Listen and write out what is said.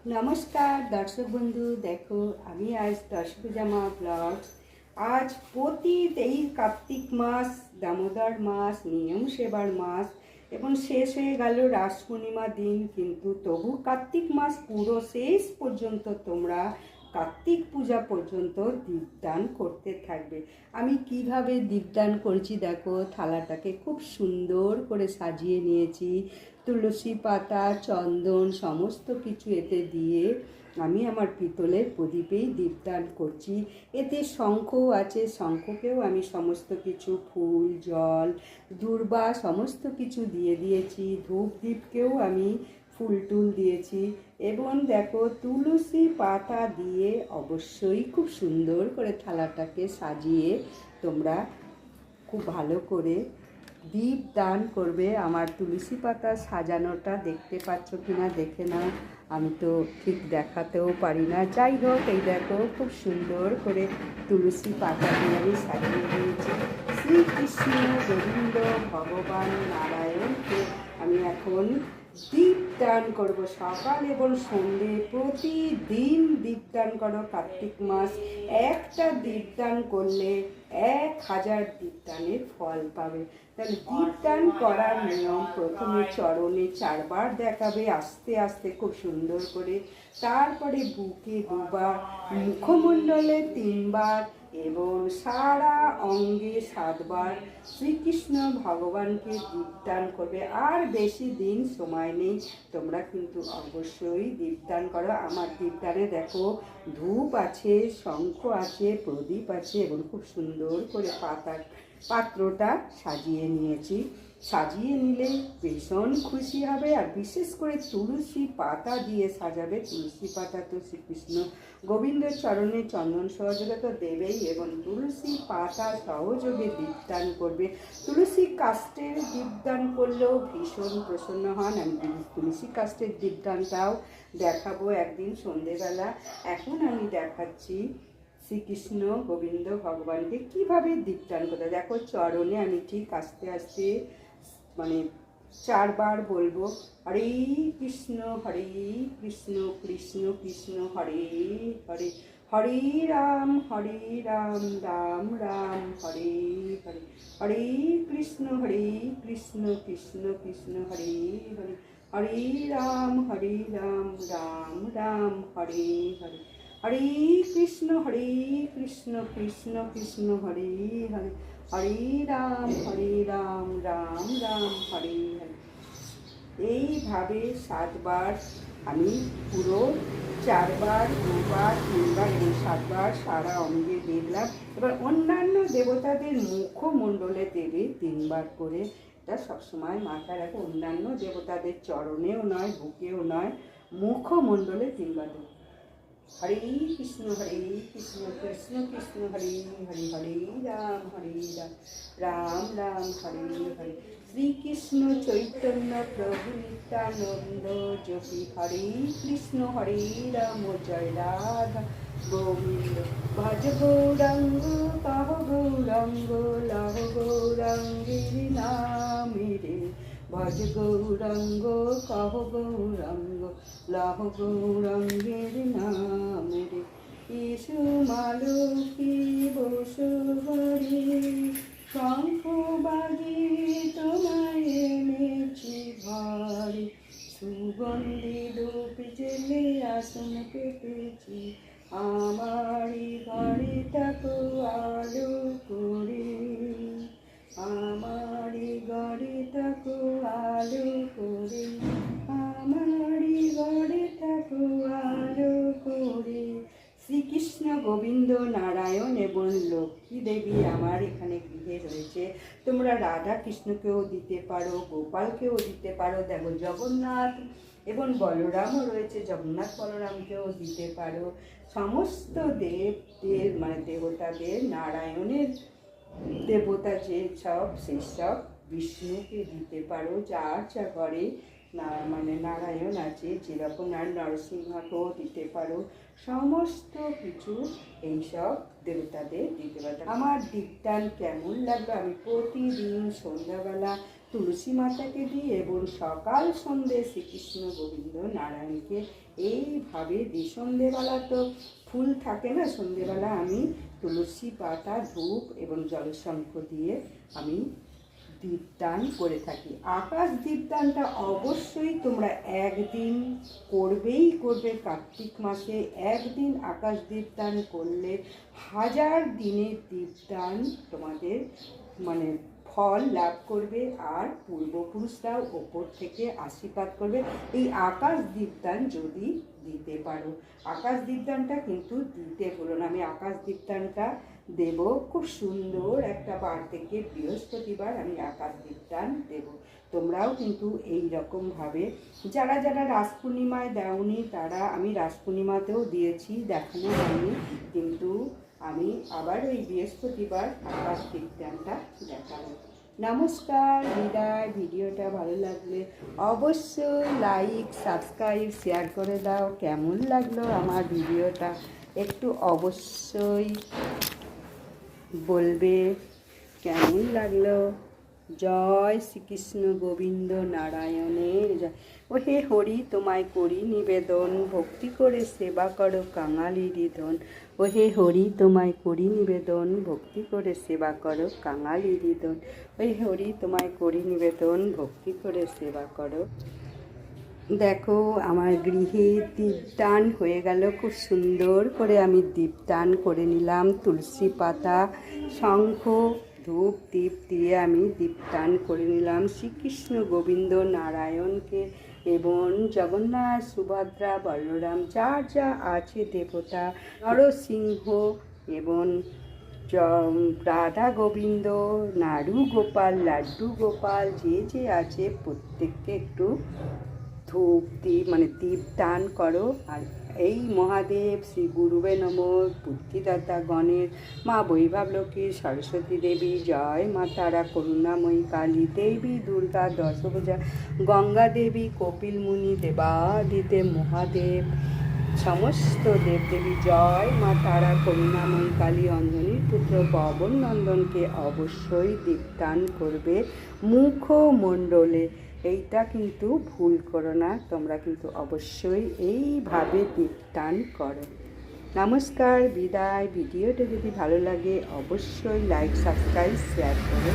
নমস্কার দর্শক বন্ধু, দেখো আমি আজ দশভুজামা ব্লগস। আজ প্রতি 23 কার্তিক মাস, দামোদর মাস, নিয়ম সেবার মাস এবং শেষ হয়ে গেল রাস পূর্ণিমা দিন। কিন্তু তবু কার্তিক মাস পুরো শেষ পর্যন্ত তোমরা কার্তিক পূজা পর্যন্ত দীপদান করতে থাকবে। আমি কিভাবে দীপদান করেছি দেখো, থালাটাকে খুব সুন্দর করে সাজিয়ে নিয়েছি। তুলসী পাতা, চন্দন সমস্ত কিছু এতে দিয়ে আমি আমার পিতলের প্রদীপেই দীপদান করছি। এতে শঙ্খও আছে, শঙ্খকেও আমি সমস্ত কিছু ফুল, জল, দূর্বা সমস্ত কিছু দিয়ে দিয়েছি। ধূপ দ্বীপকেও আমি ফুল টুল দিয়েছি এবং দেখো তুলসী পাতা দিয়ে অবশ্যই খুব সুন্দর করে থালাটাকে সাজিয়ে তোমরা খুব ভালো করে দীপ দান করবে। আমার তুলসী পাতা সাজানোটা দেখতে পাচ্ছ কিনা দেখে নাও, আমি তো ঠিক দেখাতেও পারি না। যাই হোক, এই দেখো খুব সুন্দর করে তুলসী পাতা দিয়ে আমি সাজিয়ে দিয়েছি। শ্রীকৃষ্ণ গোবিন্দ ভগবান নারায়ণকে আমি এখন দীপদান করব। সকাল এবং সন্ধ্যে প্রতিদিন দীপদান করো। কার্তিক মাস একটা দীপদান করলে 1000 দীপদানের ফল পাবে। তাহলে দীপদান করার নিয়ম, প্রথমে চরণে 4 বার দেখাবে আস্তে আস্তে খুব সুন্দর করে, তারপরে বুকে 2 বার, মুখমণ্ডলে 3 বার এবং সারা অঙ্গে 7 বার শ্রীকৃষ্ণ ভগবানকে দীপদান করবে। আর বেশি দিন সময় নেই, তোমরা কিন্তু অবশ্যই দীপদান করো। আমার দীপদানে দেখো ধূপ আছে, শঙ্খ আছে, প্রদীপ আছে এবং খুব সুন্দর করে পাত্রটা সাজিয়ে নিয়েছি। সাজিয়ে নিলে ভীষণ খুশি হবে। আর বিশেষ করে তুলসী পাতা দিয়ে সাজাবে। তুলসী পাতা তো শ্রীকৃষ্ণ গোবিন্দের চরণে চন্দন সহযোগে তো দেবেই এবং তুলসী পাতা সহযোগে দীপদান করবে। তুলসী কাষ্ঠের দীপদান করলেও ভীষণ প্রসন্ন হন। আমি তুলসী কাষ্ঠের দীপদানটাও দেখাবো একদিন সন্ধেবেলা। এখন আমি দেখাচ্ছি শ্রীকৃষ্ণ গোবিন্দ ভগবানকে কীভাবে দীপদান করতে। দেখো চরণে আমি ঠিক আস্তে আস্তে মানে 4 বার বলবো, হরে কৃষ্ণ কৃষ্ণ কৃষ্ণ হরে হরে, হরে রাম রাম রাম হরে হরে, হরে কৃষ্ণ কৃষ্ণ কৃষ্ণ হরে হরে, হরে রাম রাম রাম হরে হরে, হরে কৃষ্ণ কৃষ্ণ কৃষ্ণ হরে হরে, হরে রাম রাম রাম হরে হরে। এইভাবে 7 বার আমি পুরো 4 বার, 2 বার, 3 বার এবং 7 বার সারা অঙ্গে দেখলাম। এবার অন্যান্য দেবতাদের মুখমণ্ডলে দেবে 3 বার করে। এটা সবসময় মাথায় রাখো, অন্যান্য দেবতাদের চরণেও নয়, বুকেও নয়, মুখমণ্ডলে 3 বার দেবে। হরে কৃষ্ণ কৃষ্ণ কৃষ্ণ হরে হরে, হরে রাম রাম রাম হরে হরে। শ্রীকৃষ্ণ চৈতন্য প্রভু নিত্যানন্দ যোগী হরে কৃষ্ণ হরে রাম জয় রাধা গোবিন্দ। ভজ গৌরাঙ্গ কহ গৌরাঙ্গ লহ গৌরাঙ্গীর নামে রে, ভজ গৌরাঙ্গ কহ গৌরাঙ্গ লহ গৌরাঙ্গের নামে রে। ইসু মালকী বসু হরি শঙ্খ বাজিয়ে তোমায় এনেছি ঘরে, সুগন্ধি ধূপ জেলে আসন পেতেছি, আমারই ঘরে থাকো আলো করে, আমারই ঘরে থাকো আলো করে, আমারই ঘরে থাকো আলো করে। শ্রীকৃষ্ণ গোবিন্দ নারায়ণ এবং লক্ষ্মী দেবী আমার এখানে গৃহে রয়েছে। তোমরা রাধা কৃষ্ণকেও দিতে পারো, গোপালকেও দিতে পারো। দেখো জগন্নাথ এবং বলরামও রয়েছে, জগন্নাথ বলরামকেও দিতে পারো। সমস্ত দেবদের মানে দেবতাদের, নারায়ণের দেবতা যে সব, সেই সব বিষ্ণুকে দিতে পারো। যার যা ঘরে মানে নারায়ণ আছে, যেরকম আর নরসিংহকেও দিতে পারো। সমস্ত কিছু এইসব দেবতাদের দিতে পারো। আমার দীপদান কেমন লাগলো, আমি প্রতিদিন সন্ধ্যাবেলা তুলসী মাতাকে দিই এবং সকাল সন্ধে শ্রীকৃষ্ণ গোবিন্দ নারায়ণকে এইভাবে দিই। সন্ধেবেলা তো ফুল থাকে না, সন্ধেবেলা আমি তুলসী পাতা, ধূপ এবং জলশঙ্খ দিয়ে আমি দীপদান করে থাকি। আকাশ দীপদানটা অবশ্যই তোমরা একদিন করবে। কার্তিক মাসে একদিন আকাশ দীপদান করলে 1000 দিনের দীপদান তোমাদের মানে ফল লাভ করবে, আর পূর্বপুরুষরাও ওপর থেকে আশীর্বাদ করবে এই আকাশ দীপদান যদি দিতে পারো। আকাশ দীপদানটা কিন্তু দিতে ভুলো না। আমি আকাশ দীপদানটা দেব খুব সুন্দর একটা বার থেকে বৃহস্পতিবার আমি আকাশ দীপদান দেব। তোমরাও কিন্তু এই রকমভাবে যারা যারা রাস পূর্ণিমায় দেওনি তারা, আমি রাস পূর্ণিমাতেও দিয়েছি, দেখানো হয়নি, কিন্তু আমি আবার ওই বৃহস্পতিবার আকাশ দীপদানটা দেখাবো। নমস্কার, বিদায়। ভিডিওটা ভালো লাগলে অবশ্যই লাইক, সাবস্ক্রাইব, শেয়ার করে দাও। কেমন লাগলো আমার ভিডিওটা একটু অবশ্যই বলবে কেমন লাগলো। জয় শ্রীকৃষ্ণ গোবিন্দ নারায়ণের জয়। ও হে হরি তোমায় করি নিবেদন, ভক্তি করে সেবা করো কাঙালির ধন। ও হে হরি তোমায় করি নিবেদন, ভক্তি করে সেবা করো কাঙালির ধন। ও হে হরি তোমায় করি নিবেদন, ভক্তি করে সেবা করো। দেখো আমার গৃহে দীপদান হয়ে গেল, খুব সুন্দর করে আমি দীপদান করে নিলাম। তুলসী পাতা, শঙ্খ, ধূপ, দীপ দিয়ে আমি দীপদান করে নিলাম শ্রীকৃষ্ণ গোবিন্দ নারায়ণকে এবং জগন্নাথ, সুভদ্রা, বলরাম, যার যা আছে দেবতা, নরসিংহ এবং রাধা গোবিন্দ, নাড়ু গোপাল, লাড্ডু গোপাল, যে যে আছে প্রত্যেককে একটু ধূপ দীপ মানে দীপদান করো। আর এই মহাদেব, শ্রী গুরুবে নমঃ, বুদ্ধিদাতা গণের, মা বৈভবলক্ষ্মী, সরস্বতী দেবী, জয় মা তারা, করুণাময়ী কালী দেবী, দুর্গা, দশভুজা, গঙ্গা দেবী, কপিল মুনি, দেবাদিদেব মহাদেব, সমস্ত দেবদেবী, জয় মা তারা, করুণাময়ী কালী, অঞ্জনীর পুত্র পবন নন্দনকে অবশ্যই দীপদান করবে মুখমণ্ডলে। এইটা কিন্তু ভুল করো না, তোমরা কিন্তু অবশ্যই এইভাবে দীপদান করো। নমস্কার, বিদায়। ভিডিওটা যদি ভালো লাগে অবশ্যই লাইক, সাবস্ক্রাইব, শেয়ার করো।